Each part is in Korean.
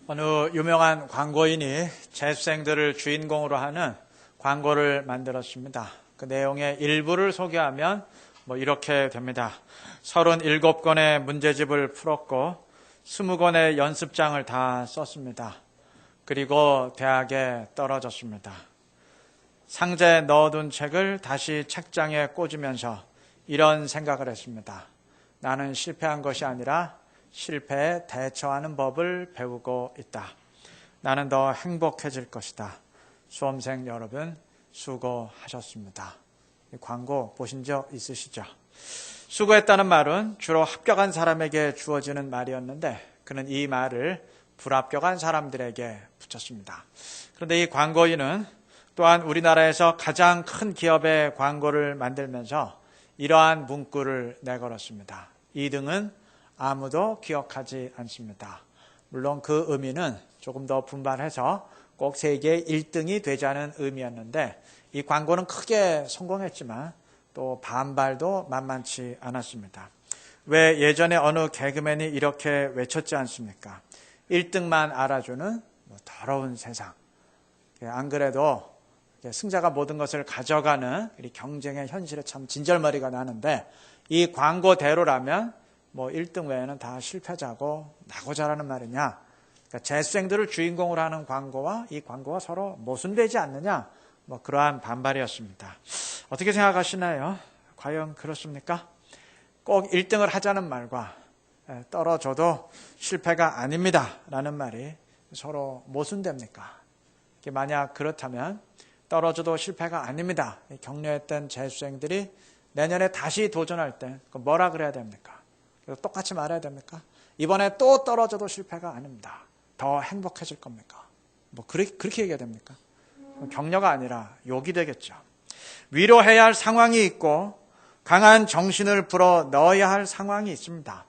어느 유명한 광고인이 재수생들을 주인공으로 하는 광고를 만들었습니다. 그 내용의 일부를 소개하면 이렇게 됩니다. 37권의 문제집을 풀었고 20권의 연습장을 다 썼습니다. 그리고 대학에 떨어졌습니다. 상자에 넣어둔 책을 다시 책장에 꽂으면서 이런 생각을 했습니다. 나는 실패한 것이 아니라 실패에 대처하는 법을 배우고 있다. 나는 더 행복해질 것이다. 수험생 여러분 수고하셨습니다. 이 광고 보신 적 있으시죠? 수고했다는 말은 주로 합격한 사람에게 주어지는 말이었는데 그는 이 말을 불합격한 사람들에게 붙였습니다. 그런데 이 광고인은 또한 우리나라에서 가장 큰 기업의 광고를 만들면서 이러한 문구를 내걸었습니다. 2등은 아무도 기억하지 않습니다. 물론 그 의미는 조금 더 분발해서 꼭 세계 1등이 되자는 의미였는데 이 광고는 크게 성공했지만 또 반발도 만만치 않았습니다. 왜 예전에 어느 개그맨이 이렇게 외쳤지 않습니까? 1등만 알아주는 더러운 세상. 안 그래도 승자가 모든 것을 가져가는 경쟁의 현실에 참 진절머리가 나는데 이 광고대로라면 1등 외에는 다 실패자고 나고 자라는 말이냐. 그러니까 재수생들을 주인공으로 하는 광고와 이 광고가 서로 모순되지 않느냐. 그러한 반발이었습니다. 어떻게 생각하시나요? 과연 그렇습니까? 꼭 1등을 하자는 말과 떨어져도 실패가 아닙니다 라는 말이 서로 모순됩니까? 만약 그렇다면 떨어져도 실패가 아닙니다. 격려했던 재수생들이 내년에 다시 도전할 때 뭐라 그래야 됩니까? 똑같이 말해야 됩니까? 이번에 또 떨어져도 실패가 아닙니다. 더 행복해질 겁니까? 그렇게 얘기해야 됩니까? 격려가 아니라 욕이 되겠죠. 위로해야 할 상황이 있고 강한 정신을 불어 넣어야 할 상황이 있습니다.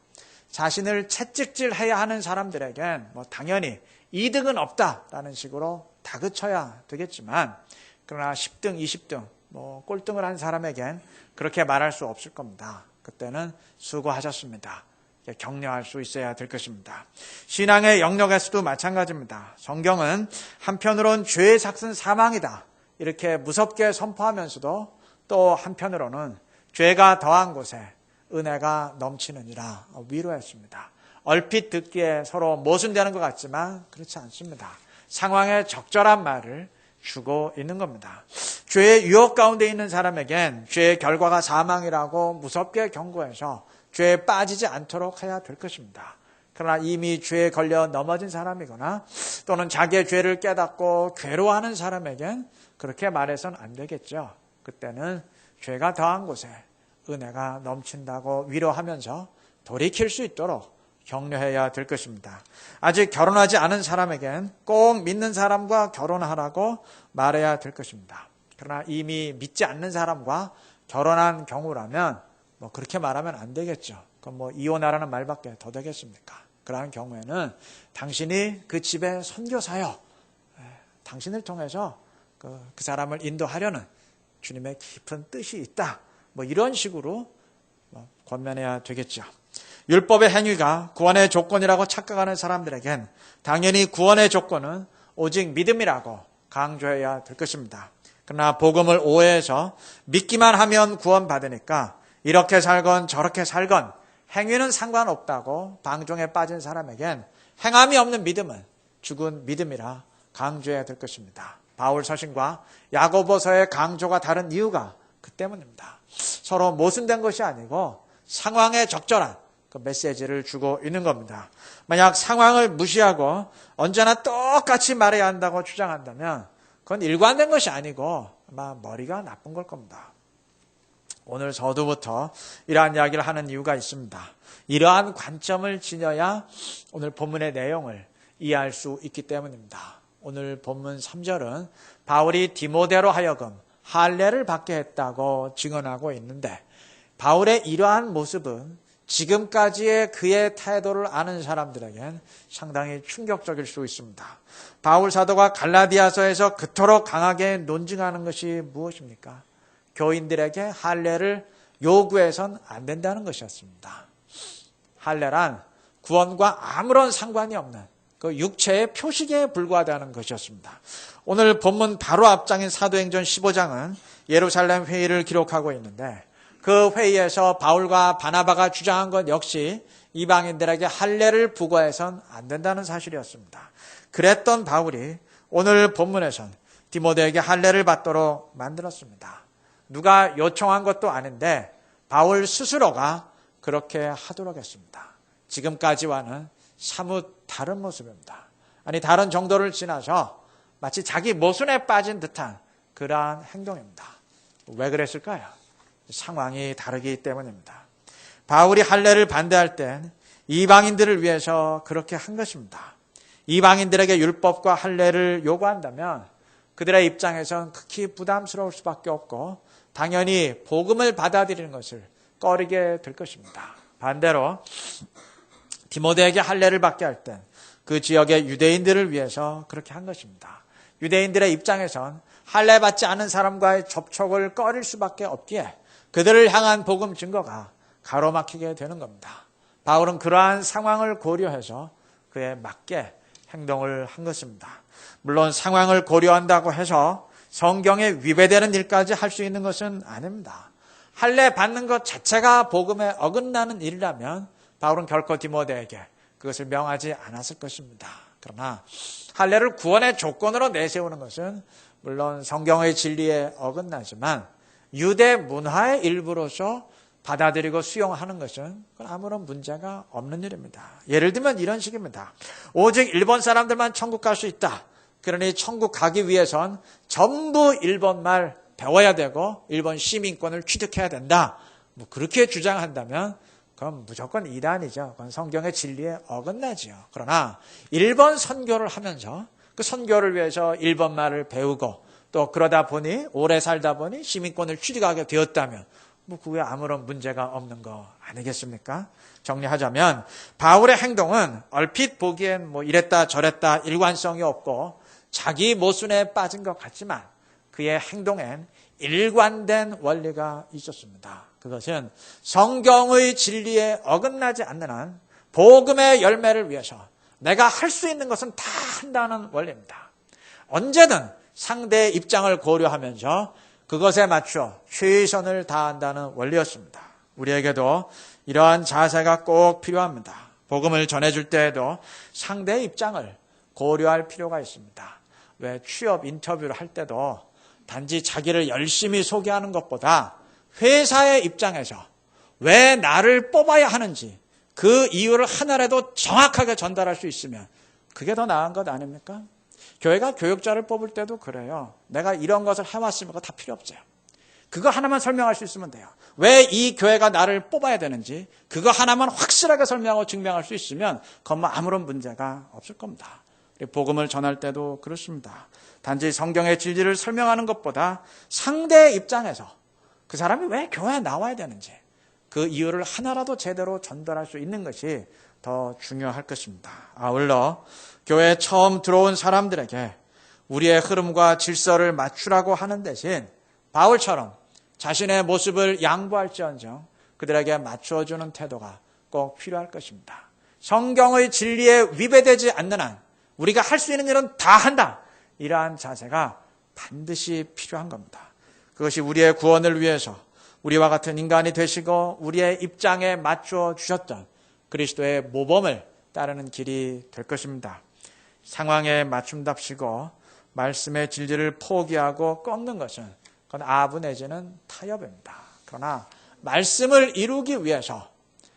자신을 채찍질해야 하는 사람들에겐 당연히 2등은 없다라는 식으로 다그쳐야 되겠지만 그러나 10등, 20등, 꼴등을 한 사람에겐 그렇게 말할 수 없을 겁니다. 그때는 수고하셨습니다. 격려할 수 있어야 될 것입니다. 신앙의 영역에서도 마찬가지입니다. 성경은 한편으로는 죄의 삭은 사망이다. 이렇게 무섭게 선포하면서도 또 한편으로는 죄가 더한 곳에 은혜가 넘치느니라 위로했습니다. 얼핏 듣기에 서로 모순되는 것 같지만 그렇지 않습니다. 상황에 적절한 말을 주고 있는 겁니다. 죄의 유혹 가운데 있는 사람에겐 죄의 결과가 사망이라고 무섭게 경고해서 죄에 빠지지 않도록 해야 될 것입니다. 그러나 이미 죄에 걸려 넘어진 사람이거나 또는 자기의 죄를 깨닫고 괴로워하는 사람에겐 그렇게 말해서는 안 되겠죠. 그때는 죄가 더한 곳에 은혜가 넘친다고 위로하면서 돌이킬 수 있도록 격려해야 될 것입니다. 아직 결혼하지 않은 사람에겐 꼭 믿는 사람과 결혼하라고 말해야 될 것입니다. 그러나 이미 믿지 않는 사람과 결혼한 경우라면 그렇게 말하면 안 되겠죠. 그럼 이혼하라는 말밖에 더 되겠습니까? 그러한 경우에는 당신이 그 집의 선교사요. 당신을 통해서 그 사람을 인도하려는 주님의 깊은 뜻이 있다. 이런 식으로 권면해야 되겠죠. 율법의 행위가 구원의 조건이라고 착각하는 사람들에겐 당연히 구원의 조건은 오직 믿음이라고 강조해야 될 것입니다. 그러나 복음을 오해해서 믿기만 하면 구원받으니까 이렇게 살건 저렇게 살건 행위는 상관없다고 방종에 빠진 사람에겐 행함이 없는 믿음은 죽은 믿음이라 강조해야 될 것입니다. 바울 서신과 야고보서의 강조가 다른 이유가 그 때문입니다. 서로 모순된 것이 아니고 상황에 적절한 그 메시지를 주고 있는 겁니다. 만약 상황을 무시하고 언제나 똑같이 말해야 한다고 주장한다면 그건 일관된 것이 아니고 아마 머리가 나쁜 걸 겁니다. 오늘 서두부터 이러한 이야기를 하는 이유가 있습니다. 이러한 관점을 지녀야 오늘 본문의 내용을 이해할 수 있기 때문입니다. 오늘 본문 3절은 바울이 디모데로 하여금 할례를 받게 했다고 증언하고 있는데 바울의 이러한 모습은 지금까지의 그의 태도를 아는 사람들에겐 상당히 충격적일 수 있습니다. 바울 사도가 갈라디아서에서 그토록 강하게 논증하는 것이 무엇입니까? 교인들에게 할례를 요구해서는 안 된다는 것이었습니다. 할례란 구원과 아무런 상관이 없는 그 육체의 표식에 불과하다는 것이었습니다. 오늘 본문 바로 앞장인 사도행전 15장은 예루살렘 회의를 기록하고 있는데 그 회의에서 바울과 바나바가 주장한 것 역시 이방인들에게 할례를 부과해서는 안 된다는 사실이었습니다. 그랬던 바울이 오늘 본문에선 디모데에게 할례를 받도록 만들었습니다. 누가 요청한 것도 아닌데 바울 스스로가 그렇게 하도록 했습니다. 지금까지와는 사뭇 다른 모습입니다. 아니 다른 정도를 지나서 마치 자기 모순에 빠진 듯한 그러한 행동입니다. 왜 그랬을까요? 상황이 다르기 때문입니다. 바울이 할례를 반대할 땐 이방인들을 위해서 그렇게 한 것입니다. 이방인들에게 율법과 할례를 요구한다면 그들의 입장에선 극히 부담스러울 수밖에 없고 당연히 복음을 받아들이는 것을 꺼리게 될 것입니다. 반대로 디모데에게 할례를 받게 할 땐 그 지역의 유대인들을 위해서 그렇게 한 것입니다. 유대인들의 입장에선 할례 받지 않은 사람과의 접촉을 꺼릴 수밖에 없기에 그들을 향한 복음 증거가 가로막히게 되는 겁니다. 바울은 그러한 상황을 고려해서 그에 맞게 행동을 한 것입니다. 물론 상황을 고려한다고 해서 성경에 위배되는 일까지 할 수 있는 것은 아닙니다. 할례 받는 것 자체가 복음에 어긋나는 일이라면 바울은 결코 디모데에게 그것을 명하지 않았을 것입니다. 그러나 할례를 구원의 조건으로 내세우는 것은 물론 성경의 진리에 어긋나지만 유대 문화의 일부로서 받아들이고 수용하는 것은 아무런 문제가 없는 일입니다. 예를 들면 이런 식입니다. 오직 일본 사람들만 천국 갈 수 있다. 그러니 천국 가기 위해선 전부 일본말 배워야 되고 일본 시민권을 취득해야 된다. 뭐 그렇게 주장한다면 그건 무조건 이단이죠. 그건 성경의 진리에 어긋나지요. 그러나 일본 선교를 하면서 그 선교를 위해서 일본말을 배우고 또 그러다 보니 오래 살다 보니 시민권을 취득하게 되었다면 뭐 그게 아무런 문제가 없는 거 아니겠습니까? 정리하자면 바울의 행동은 얼핏 보기엔 뭐 이랬다 저랬다 일관성이 없고 자기 모순에 빠진 것 같지만 그의 행동엔 일관된 원리가 있었습니다. 그것은 성경의 진리에 어긋나지 않는 한 복음의 열매를 위해서 내가 할 수 있는 것은 다 한다는 원리입니다. 언제든 상대의 입장을 고려하면서 그것에 맞춰 최선을 다한다는 원리였습니다. 우리에게도 이러한 자세가 꼭 필요합니다. 복음을 전해줄 때에도 상대의 입장을 고려할 필요가 있습니다. 왜 취업 인터뷰를 할 때도 단지 자기를 열심히 소개하는 것보다 회사의 입장에서 왜 나를 뽑아야 하는지 그 이유를 하나라도 정확하게 전달할 수 있으면 그게 더 나은 것 아닙니까? 교회가 교육자를 뽑을 때도 그래요. 내가 이런 것을 해왔으면 그거 다 필요 없어요. 그거 하나만 설명할 수 있으면 돼요. 왜 이 교회가 나를 뽑아야 되는지 그거 하나만 확실하게 설명하고 증명할 수 있으면 그건 뭐 아무런 문제가 없을 겁니다. 복음을 전할 때도 그렇습니다. 단지 성경의 진리를 설명하는 것보다 상대의 입장에서 그 사람이 왜 교회에 나와야 되는지 그 이유를 하나라도 제대로 전달할 수 있는 것이 더 중요할 것입니다. 아울러 교회에 처음 들어온 사람들에게 우리의 흐름과 질서를 맞추라고 하는 대신 바울처럼 자신의 모습을 양보할지언정 그들에게 맞추어주는 태도가 꼭 필요할 것입니다. 성경의 진리에 위배되지 않는 한 우리가 할 수 있는 일은 다 한다. 이러한 자세가 반드시 필요한 겁니다. 그것이 우리의 구원을 위해서 우리와 같은 인간이 되시고 우리의 입장에 맞추어 주셨던 그리스도의 모범을 따르는 길이 될 것입니다. 상황에 맞춤답시고 말씀의 진리를 포기하고 꺾는 것은 그건 아부 내지는 타협입니다. 그러나 말씀을 이루기 위해서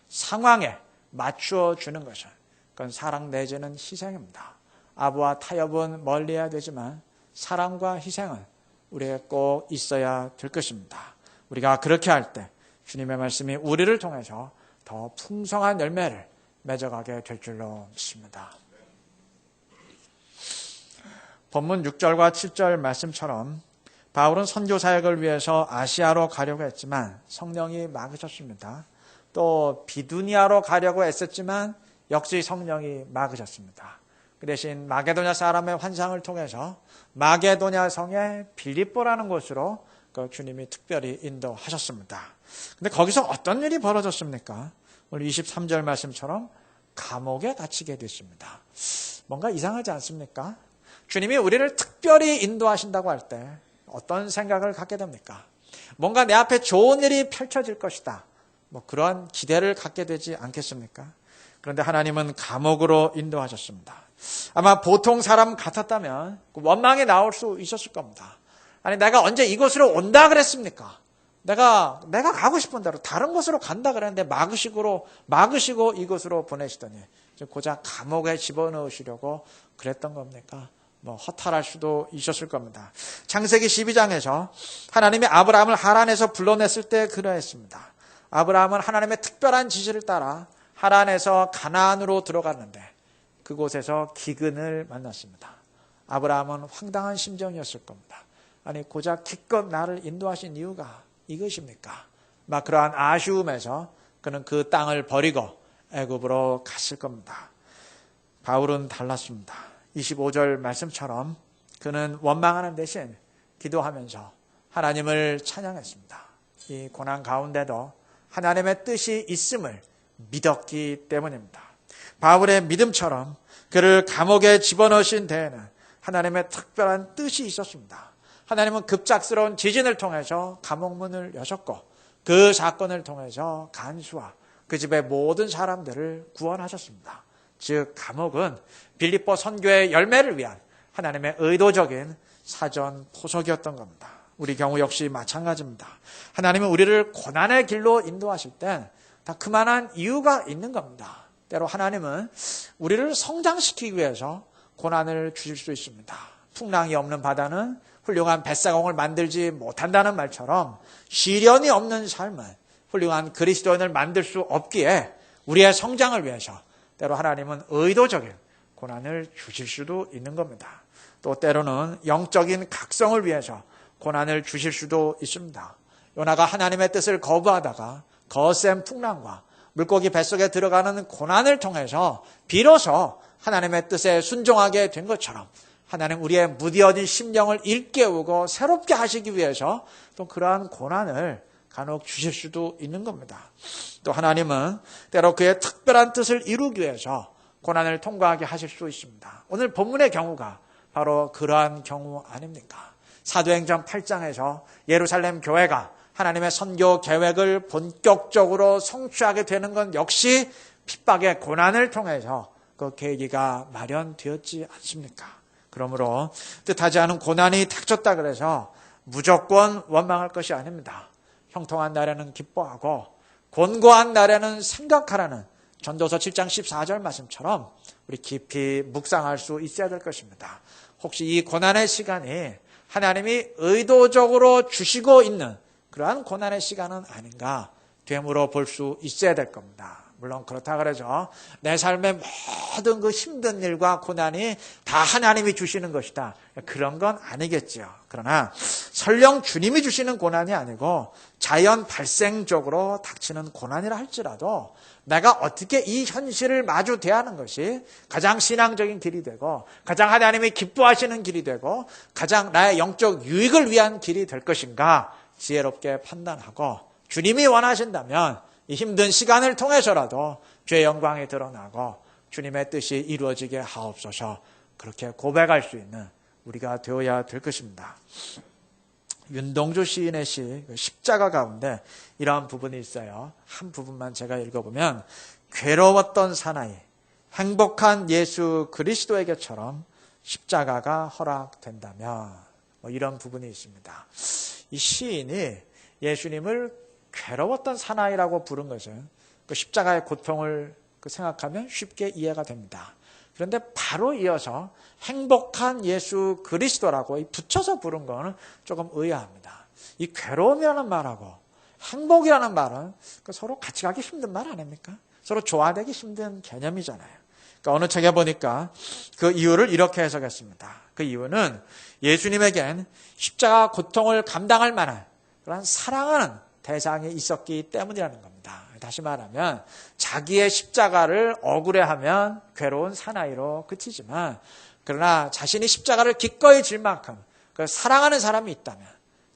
상황에 맞추어 주는 것은 그건 사랑 내지는 희생입니다. 아부와 타협은 멀리해야 되지만 사랑과 희생은 우리에게 꼭 있어야 될 것입니다. 우리가 그렇게 할 때 주님의 말씀이 우리를 통해서 더 풍성한 열매를 맺어가게 될 줄로 믿습니다. 본문 6절과 7절 말씀처럼 바울은 선교 사역을 위해서 아시아로 가려고 했지만 성령이 막으셨습니다. 또 비두니아로 가려고 애썼지만 역시 성령이 막으셨습니다. 그 대신 마게도냐 사람의 환상을 통해서 마게도냐 성의 빌립보라는 곳으로 주님이 특별히 인도하셨습니다. 근데 거기서 어떤 일이 벌어졌습니까? 오늘 23절 말씀처럼 감옥에 갇히게 됐습니다. 뭔가 이상하지 않습니까? 주님이 우리를 특별히 인도하신다고 할 때 어떤 생각을 갖게 됩니까? 뭔가 내 앞에 좋은 일이 펼쳐질 것이다. 그런 기대를 갖게 되지 않겠습니까? 그런데 하나님은 감옥으로 인도하셨습니다. 아마 보통 사람 같았다면 원망이 나올 수 있었을 겁니다. 아니, 내가 언제 이곳으로 온다 그랬습니까? 내가 가고 싶은 대로 다른 곳으로 간다 그랬는데 막으시고 이곳으로 보내시더니 고작 감옥에 집어넣으시려고 그랬던 겁니까? 허탈할 수도 있었을 겁니다. 창세기 12장에서 하나님이 아브라함을 하란에서 불러냈을 때 그러했습니다. 아브라함은 하나님의 특별한 지시를 따라 하란에서 가나안으로 들어갔는데 그곳에서 기근을 만났습니다. 아브라함은 황당한 심정이었을 겁니다. 아니, 고작 기껏 나를 인도하신 이유가 이것입니까? 그러한 아쉬움에서 그는 그 땅을 버리고 애굽으로 갔을 겁니다. 바울은 달랐습니다. 25절 말씀처럼 그는 원망하는 대신 기도하면서 하나님을 찬양했습니다. 이 고난 가운데도 하나님의 뜻이 있음을 믿었기 때문입니다. 바울의 믿음처럼 그를 감옥에 집어넣으신 데에는 하나님의 특별한 뜻이 있었습니다. 하나님은 급작스러운 지진을 통해서 감옥문을 여셨고 그 사건을 통해서 간수와 그 집의 모든 사람들을 구원하셨습니다. 즉 감옥은 빌립보 선교의 열매를 위한 하나님의 의도적인 사전 포석이었던 겁니다. 우리 경우 역시 마찬가지입니다. 하나님은 우리를 고난의 길로 인도하실 땐 다 그만한 이유가 있는 겁니다. 때로 하나님은 우리를 성장시키기 위해서 고난을 주실 수 있습니다. 풍랑이 없는 바다는 훌륭한 뱃사공을 만들지 못한다는 말처럼 시련이 없는 삶은 훌륭한 그리스도인을 만들 수 없기에 우리의 성장을 위해서 때로 하나님은 의도적인 고난을 주실 수도 있는 겁니다. 또 때로는 영적인 각성을 위해서 고난을 주실 수도 있습니다. 요나가 하나님의 뜻을 거부하다가 거센 풍랑과 물고기 뱃속에 들어가는 고난을 통해서 비로소 하나님의 뜻에 순종하게 된 것처럼 하나님 우리의 무디어진 심령을 일깨우고 새롭게 하시기 위해서 또 그러한 고난을 간혹 주실 수도 있는 겁니다. 또 하나님은 때로 그의 특별한 뜻을 이루기 위해서 고난을 통과하게 하실 수 있습니다. 오늘 본문의 경우가 바로 그러한 경우 아닙니까? 사도행전 8장에서 예루살렘 교회가 하나님의 선교 계획을 본격적으로 성취하게 되는 건 역시 핍박의 고난을 통해서 그 계기가 마련되었지 않습니까? 그러므로 뜻하지 않은 고난이 닥쳤다 그래서 무조건 원망할 것이 아닙니다. 형통한 날에는 기뻐하고 곤고한 날에는 생각하라는 전도서 7장 14절 말씀처럼 우리 깊이 묵상할 수 있어야 될 것입니다. 혹시 이 고난의 시간이 하나님이 의도적으로 주시고 있는 그러한 고난의 시간은 아닌가 되물어 볼 수 있어야 될 겁니다. 물론 그렇다 그러죠. 내 삶의 모든 그 힘든 일과 고난이 다 하나님이 주시는 것이다. 그런 건 아니겠죠. 그러나 설령 주님이 주시는 고난이 아니고 자연 발생적으로 닥치는 고난이라 할지라도 내가 어떻게 이 현실을 마주 대하는 것이 가장 신앙적인 길이 되고 가장 하나님이 기뻐하시는 길이 되고 가장 나의 영적 유익을 위한 길이 될 것인가 지혜롭게 판단하고 주님이 원하신다면 이 힘든 시간을 통해서라도 주의 영광이 드러나고 주님의 뜻이 이루어지게 하옵소서 그렇게 고백할 수 있는 우리가 되어야 될 것입니다. 윤동주 시인의 시 십자가 가운데 이러한 부분이 있어요. 한 부분만 제가 읽어보면 괴로웠던 사나이 행복한 예수 그리스도에게처럼 십자가가 허락된다면 이런 부분이 있습니다. 이 시인이 예수님을 괴로웠던 사나이라고 부른 것은 그 십자가의 고통을 생각하면 쉽게 이해가 됩니다. 그런데 바로 이어서 행복한 예수 그리스도라고 붙여서 부른 것은 조금 의아합니다. 이 괴로움이라는 말하고 행복이라는 말은 서로 같이 가기 힘든 말 아닙니까? 서로 조화되기 힘든 개념이잖아요. 그러니까 어느 책에 보니까 그 이유를 이렇게 해석했습니다. 그 이유는 예수님에겐 십자가 고통을 감당할 만한 그런 사랑하는 대상이 있었기 때문이라는 겁니다. 다시 말하면 자기의 십자가를 억울해하면 괴로운 사나이로 그치지만 그러나 자신이 십자가를 기꺼이 질 만큼 그 사랑하는 사람이 있다면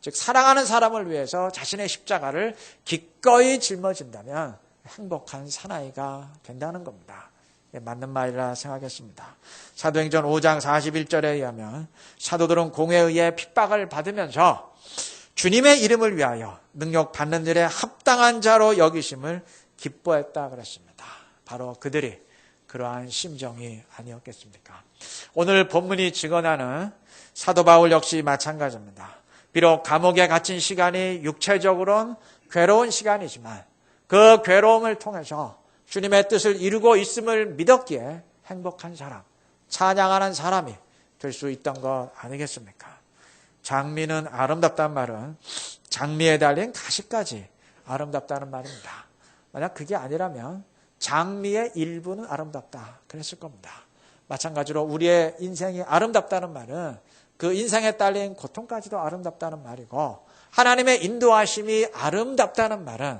즉 사랑하는 사람을 위해서 자신의 십자가를 기꺼이 짊어진다면 행복한 사나이가 된다는 겁니다. 맞는 말이라 생각했습니다. 사도행전 5장 41절에 의하면 사도들은 공회에 의해 핍박을 받으면서 주님의 이름을 위하여 능력 받는 일에 합당한 자로 여기심을 기뻐했다 그랬습니다. 바로 그들이 그러한 심정이 아니었겠습니까? 오늘 본문이 증언하는 사도 바울 역시 마찬가지입니다. 비록 감옥에 갇힌 시간이 육체적으로는 괴로운 시간이지만 그 괴로움을 통해서 주님의 뜻을 이루고 있음을 믿었기에 행복한 사람, 찬양하는 사람이 될 수 있던 것 아니겠습니까? 장미는 아름답다는 말은 장미에 달린 가시까지 아름답다는 말입니다. 만약 그게 아니라면 장미의 일부는 아름답다 그랬을 겁니다. 마찬가지로 우리의 인생이 아름답다는 말은 그 인생에 딸린 고통까지도 아름답다는 말이고, 하나님의 인도하심이 아름답다는 말은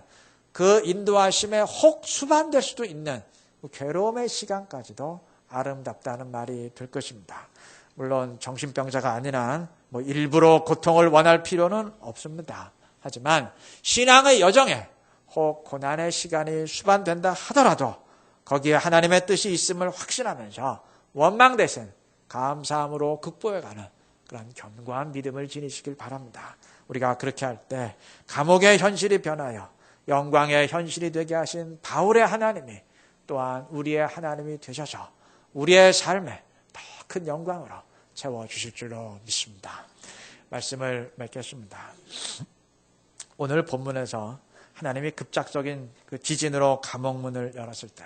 그 인도하심에 혹 수반될 수도 있는 괴로움의 시간까지도 아름답다는 말이 될 것입니다. 물론 정신병자가 아닌 한 일부러 고통을 원할 필요는 없습니다. 하지만 신앙의 여정에 혹 고난의 시간이 수반된다 하더라도 거기에 하나님의 뜻이 있음을 확신하면서 원망 대신 감사함으로 극복해가는 그런 견고한 믿음을 지니시길 바랍니다. 우리가 그렇게 할 때 감옥의 현실이 변하여 영광의 현실이 되게 하신 바울의 하나님이 또한 우리의 하나님이 되셔서 우리의 삶에 더 큰 영광으로 채워주실 줄로 믿습니다. 말씀을 맺겠습니다. 오늘 본문에서 하나님이 급작적인 그 지진으로 감옥문을 열었을 때,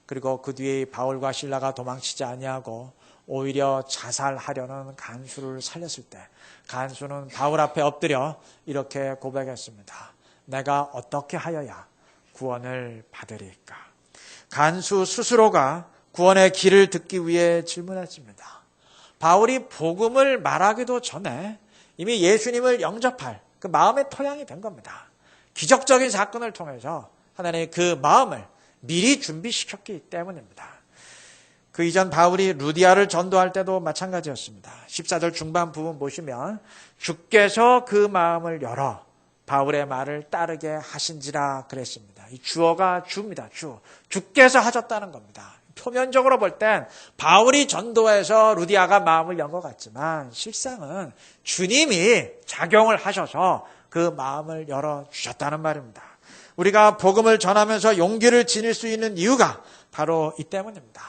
그리고 그 뒤에 바울과 실라가 도망치지 아니하고 오히려 자살하려는 간수를 살렸을 때, 간수는 바울 앞에 엎드려 이렇게 고백했습니다. 내가 어떻게 하여야 구원을 받으리까? 간수 스스로가 구원의 길을 듣기 위해 질문했습니다. 바울이 복음을 말하기도 전에 이미 예수님을 영접할 그 마음의 토양이 된 겁니다. 기적적인 사건을 통해서 하나님이 그 마음을 미리 준비시켰기 때문입니다. 그 이전 바울이 루디아를 전도할 때도 마찬가지였습니다. 14절 중반 부분 보시면 주께서 그 마음을 열어 바울의 말을 따르게 하신지라 그랬습니다. 이 주어가 주입니다. 주께서 하셨다는 겁니다. 표면적으로 볼 땐 바울이 전도해서 루디아가 마음을 연 것 같지만 실상은 주님이 작용을 하셔서 그 마음을 열어주셨다는 말입니다. 우리가 복음을 전하면서 용기를 지닐 수 있는 이유가 바로 이 때문입니다.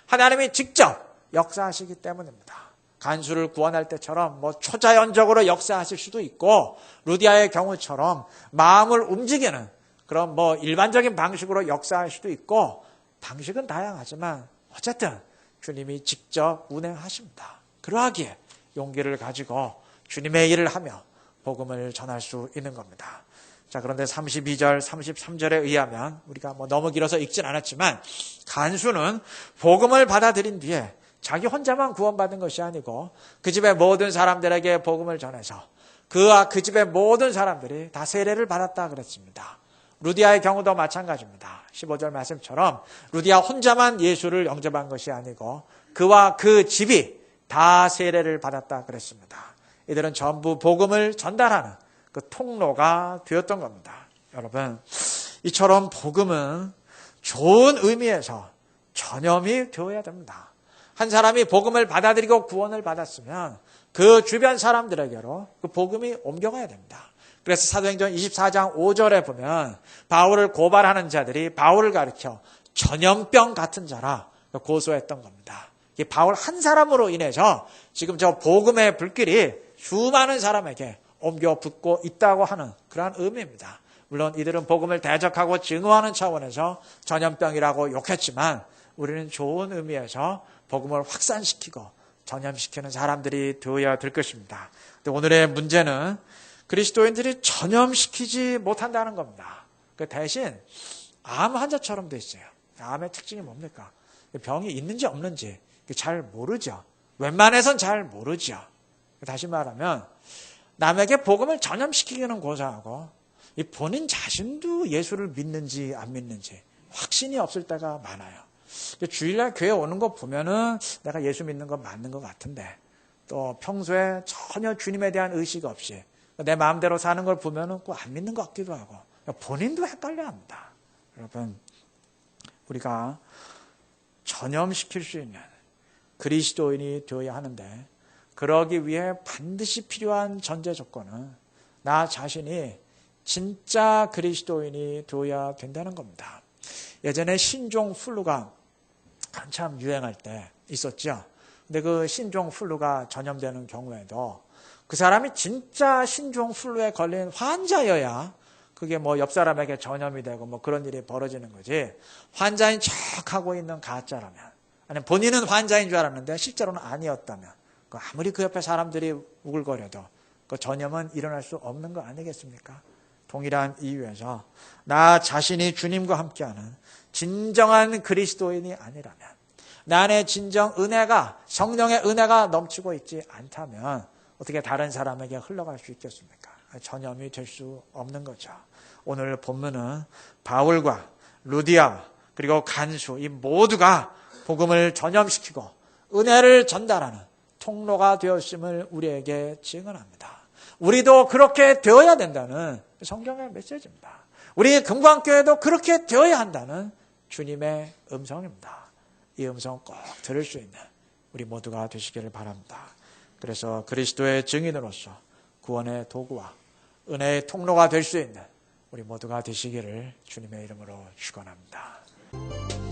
하나님이 직접 역사하시기 때문입니다. 간수를 구원할 때처럼 초자연적으로 역사하실 수도 있고, 루디아의 경우처럼 마음을 움직이는 그런 일반적인 방식으로 역사할 수도 있고, 방식은 다양하지만 어쨌든 주님이 직접 운행하십니다. 그러하기에 용기를 가지고 주님의 일을 하며 복음을 전할 수 있는 겁니다. 자, 그런데 32절, 33절에 의하면 우리가 너무 길어서 읽진 않았지만 간수는 복음을 받아들인 뒤에 자기 혼자만 구원받은 것이 아니고 그 집의 모든 사람들에게 복음을 전해서 그와 그 집의 모든 사람들이 다 세례를 받았다 그랬습니다. 루디아의 경우도 마찬가지입니다. 15절 말씀처럼 루디아 혼자만 예수를 영접한 것이 아니고 그와 그 집이 다 세례를 받았다 그랬습니다. 이들은 전부 복음을 전달하는 그 통로가 되었던 겁니다. 여러분, 이처럼 복음은 좋은 의미에서 전염이 되어야 됩니다. 한 사람이 복음을 받아들이고 구원을 받았으면 그 주변 사람들에게로 그 복음이 옮겨가야 됩니다. 그래서 사도행전 24장 5절에 보면 바울을 고발하는 자들이 바울을 가리켜 전염병 같은 자라 고소했던 겁니다. 바울 한 사람으로 인해서 지금 저 복음의 불길이 수많은 사람에게 옮겨 붙고 있다고 하는 그러한 의미입니다. 물론 이들은 복음을 대적하고 증오하는 차원에서 전염병이라고 욕했지만 우리는 좋은 의미에서 복음을 확산시키고 전염시키는 사람들이 되어야 될 것입니다. 근데 오늘의 문제는 그리스도인들이 전염시키지 못한다는 겁니다. 그 대신 암 환자처럼 돼 있어요. 암의 특징이 뭡니까? 병이 있는지 없는지 잘 모르죠. 웬만해선 잘 모르죠. 다시 말하면 남에게 복음을 전염시키기는 고사하고 본인 자신도 예수를 믿는지 안 믿는지 확신이 없을 때가 많아요. 주일날 교회 오는 거 보면은 내가 예수 믿는 거 맞는 것 같은데, 또 평소에 전혀 주님에 대한 의식 없이 내 마음대로 사는 걸 보면은 꼭 안 믿는 것 같기도 하고 본인도 헷갈려 합니다. 여러분, 우리가 전염시킬 수 있는 그리스도인이 되어야 하는데, 그러기 위해 반드시 필요한 전제 조건은 나 자신이 진짜 그리스도인이 되어야 된다는 겁니다. 예전에 신종 플루가 한참 유행할 때 있었죠. 근데 그 신종 플루가 전염되는 경우에도 그 사람이 진짜 신종 플루에 걸린 환자여야 그게 뭐 옆 사람에게 전염이 되고 뭐 그런 일이 벌어지는 거지, 환자인 척하고 있는 가짜라면, 아니면 본인은 환자인 줄 알았는데 실제로는 아니었다면, 아무리 그 옆에 사람들이 우글거려도 그 전염은 일어날 수 없는 거 아니겠습니까? 동일한 이유에서 나 자신이 주님과 함께하는 진정한 그리스도인이 아니라면, 내 안에 진정 은혜가, 성령의 은혜가 넘치고 있지 않다면 어떻게 다른 사람에게 흘러갈 수 있겠습니까? 전염이 될 수 없는 거죠. 오늘 본문은 바울과 루디아 그리고 간수, 이 모두가 복음을 전염시키고 은혜를 전달하는 통로가 되었음을 우리에게 증언합니다. 우리도 그렇게 되어야 된다는 성경의 메시지입니다. 우리 금광교회도 그렇게 되어야 한다는 주님의 음성입니다. 이 음성 꼭 들을 수 있는 우리 모두가 되시기를 바랍니다. 그래서 그리스도의 증인으로서 구원의 도구와 은혜의 통로가 될 수 있는 우리 모두가 되시기를 주님의 이름으로 축원합니다.